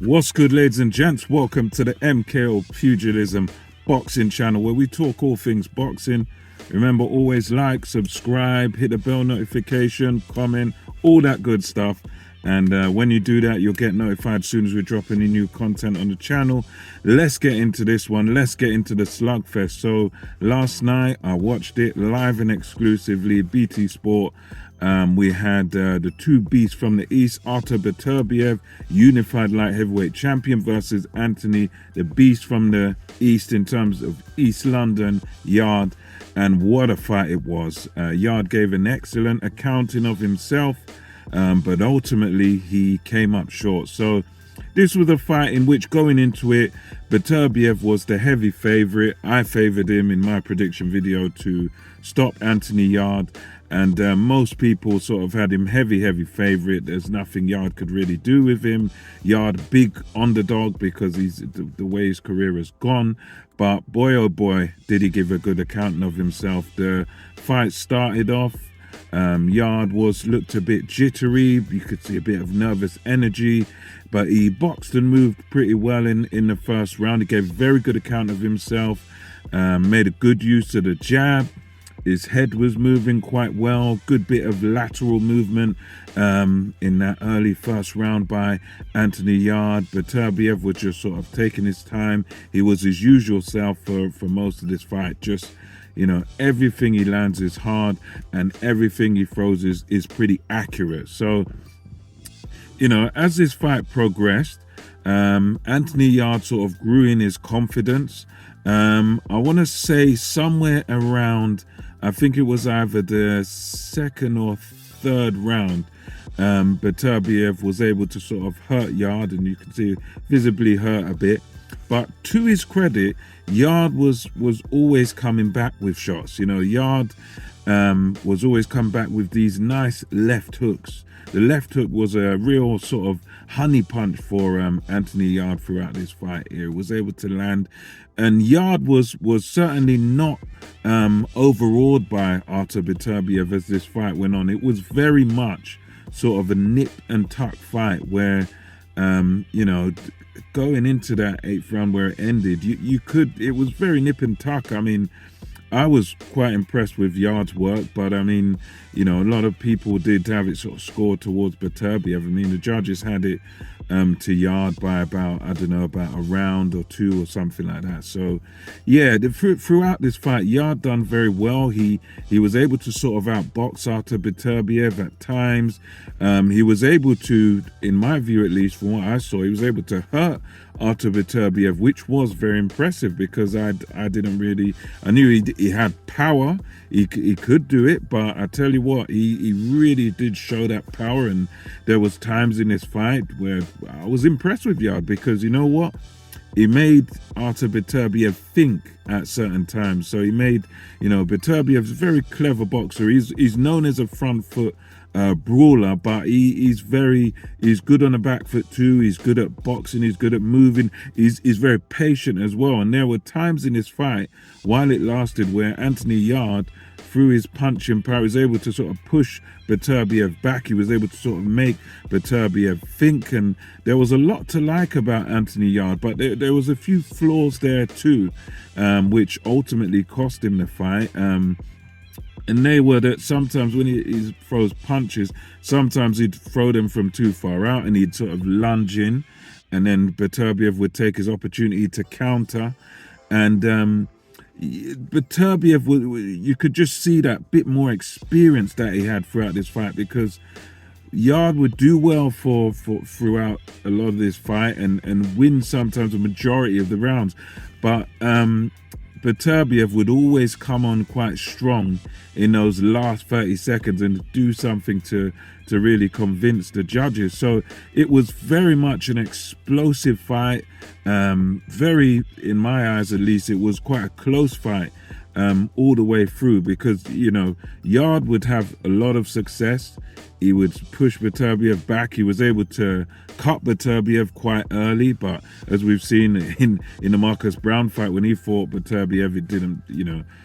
What's good, ladies and gents? Welcome to the MKO Pugilism Boxing channel, where we talk all things boxing. Remember, always like, subscribe, hit the bell notification, comment, all that good stuff. And when you do that, you'll get notified as soon as we drop any new content on the channel. Let's get into this one. Let's get into the slugfest. So last night, I watched it live and exclusively, BT Sport. We had the two beasts from the East, Artur Beterbiev, unified light heavyweight champion, versus Anthony, the beast from the East in terms of East London, Yarde. And what a fight it was. Yarde gave an excellent accounting of himself, but ultimately he came up short. So this was a fight in which, going into it, Beterbiev was the heavy favorite. I favored him in my prediction video to stop Anthony Yarde. And most people sort of had him heavy favorite. There's nothing Yarde could really do with him. Yarde, big underdog because he's the way his career has gone. But boy, oh boy, did he give a good account of himself. The fight started off. Yarde looked a bit jittery. You could see a bit of nervous energy. But he boxed and moved pretty well in the first round. He gave a very good account of himself. Made a good use of the jab. His head was moving quite well. Good bit of lateral movement in that early first round by Anthony Yarde. Beterbiev was just sort of taking his time. He was his usual self for most of this fight. Just, you know, everything he lands is hard and everything he throws is pretty accurate. So, you know, as this fight progressed, Anthony Yarde sort of grew in his confidence. I want to say somewhere around, I think it was either the second or third round, Beterbiev was able to sort of hurt Yarde, and you can see visibly hurt a bit. But to his credit, Yarde was always coming back with shots. You know, Yarde was always coming back with these nice left hooks. The left hook was a real sort of honey punch for Anthony Yarde throughout this fight here. He was able to land, and Yarde was certainly not overawed by Artur Beterbiev as this fight went on. It was very much sort of a nip and tuck fight where, you know, going into that eighth round where it ended, it was very nip and tuck. I mean, I was quite impressed with Yarde's work, but I mean, you know, a lot of people did have it sort of scored towards Beterbiev. I mean, the judges had it to Yarde by about, I don't know, about a round or two or something like that. So, yeah, throughout this fight, Yarde done very well. He was able to sort of outbox Artur Beterbiev at times. He was able to, in my view at least, from what I saw, he was able to hurt Artur Beterbiev, which was very impressive because I knew he had power, he could do it, but I tell you what, he really did show that power. And there was times in this fight where I was impressed with Yarde because, you know what, he made Artur Beterbiev think at certain times. So he made, you know, Beterbiev's a very clever boxer. He's known as a front foot brawler, but he's good on the back foot too. He's good at boxing, he's good at moving, he's very patient as well. And there were times in this fight while it lasted where Anthony Yarde, through his punching power, was able to sort of push Beterbiev back. He was able to sort of make Beterbiev think, and there was a lot to like about Anthony Yarde, but there was a few flaws there too, which ultimately cost him the fight. And they were that sometimes when he throws punches, sometimes he'd throw them from too far out and he'd sort of lunge in, and then Beterbiev would take his opportunity to counter. And Beterbiev, you could just see that bit more experience that he had throughout this fight, because Yarde would do well for throughout a lot of this fight and win sometimes a majority of the rounds. But Beterbiev would always come on quite strong in those last 30 seconds and do something to really convince the judges. So it was very much an explosive fight. Very, in my eyes at least, it was quite a close fight. all the way through, because Yarde would have a lot of success. He would push Beterbiev back. He was able to cut Beterbiev quite early, but as we've seen in the Marcus Brown fight, when he fought Beterbiev, it didn't,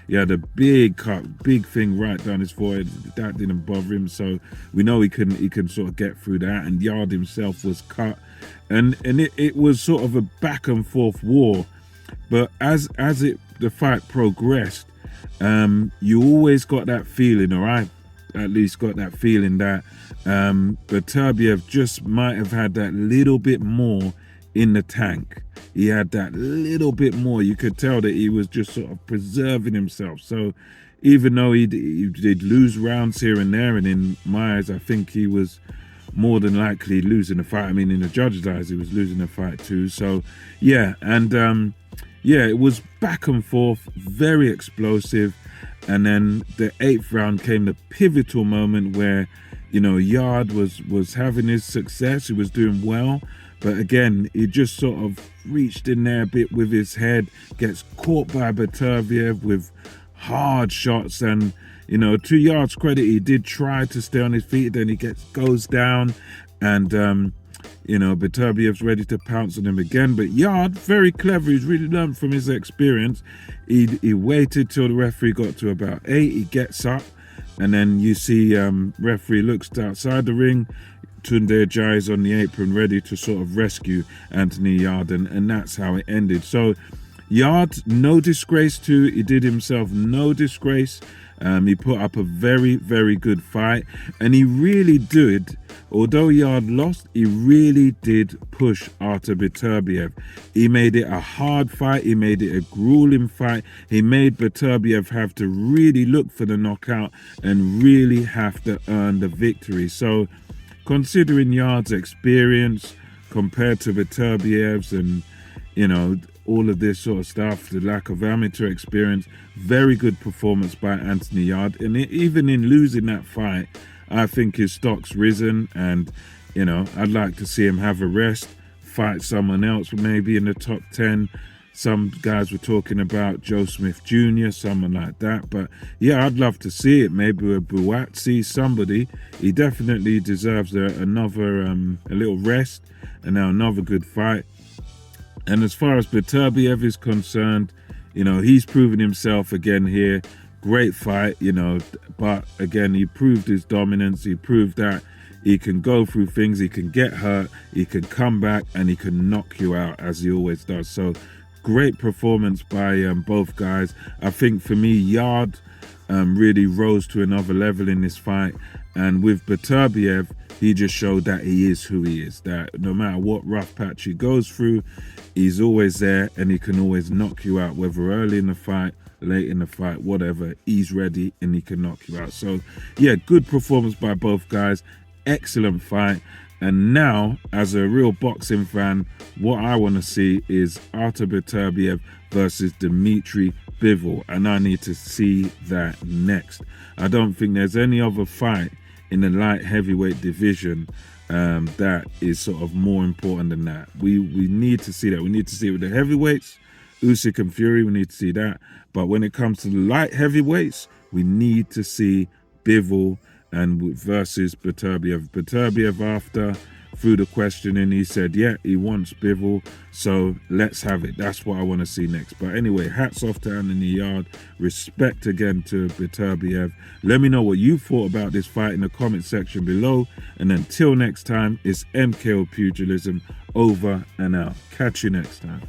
he had a big cut, big thing right down his forehead. That didn't bother him, so we know he can sort of get through that. And Yarde himself was cut, and it was sort of a back and forth war. But as the fight progressed, you always got that feeling, or I at least got that feeling, that Beterbiev just might have had that little bit more in the tank. He had that little bit more. You could tell that he was just sort of preserving himself. So even though he did lose rounds here and there, and in my eyes, I think he was more than likely losing the fight. I mean, in the judge's eyes, he was losing the fight too. So yeah, and it was back and forth, very explosive. And then the 8th round came the pivotal moment where, Yarde was having his success. He was doing well. But again, he just sort of reached in there a bit with his head, gets caught by Beterbiev with hard shots. And, to Yarde's credit, he did try to stay on his feet. Then he goes down, and, Beterbiev's ready to pounce on him again. But Yarde, very clever. He's really learned from his experience. He waited till the referee got to about 8. He gets up, and then you see referee looks outside the ring. Tunde Ajayi is on the apron, ready to sort of rescue Anthony Yarde, and that's how it ended. So Yarde, no disgrace too. He did himself no disgrace. He put up a very, very good fight, and he really did. Although Yarde lost, he really did push Artur Beterbiev. He made it a hard fight. He made it a grueling fight. He made Beterbiev have to really look for the knockout and really have to earn the victory. So considering Yarde's experience compared to Beterbiev's, and, all of this sort of stuff, the lack of amateur experience, very good performance by Anthony Yarde. And even in losing that fight, I think his stock's risen, and I'd like to see him have a rest, fight someone else maybe in the top 10. Some guys were talking about Joe Smith Jr., someone like that. But yeah, I'd love to see it. Maybe a Buatsi, somebody. He definitely deserves another a little rest, and now another good fight. And as far as Beterbiev is concerned, he's proven himself again here. Great fight, but again, he proved his dominance. He proved that he can go through things, he can get hurt, he can come back, and he can knock you out, as he always does. So great performance by both guys. I think for me, Yarde really rose to another level in this fight. And with Beterbiev, he just showed that he is who he is, that no matter what rough patch he goes through, he's always there, and he can always knock you out, whether early in the fight, late in the fight, whatever. He's ready and he can knock you out. So yeah, good performance by both guys. Excellent fight. And now, as a real boxing fan, what I want to see is Artur Beterbiev versus Dmitry Bivol, and I need to see that next. I don't think there's any other fight in the light heavyweight division that is sort of more important than that. We need to see that. We need to see it with the heavyweights, Usyk and Fury. We need to see that. But when it comes to the light heavyweights, we need to see Bivol and versus Beterbiev. Beterbiev, after through the questioning, he said, yeah, he wants Bivol, so let's have it. That's what I want to see next. But anyway, hats off to Anthony Yarde. Respect again to Beterbiev. Let me know what you thought about this fight in the comment section below. And until next time, it's MKO Pugilism over and out. Catch you next time.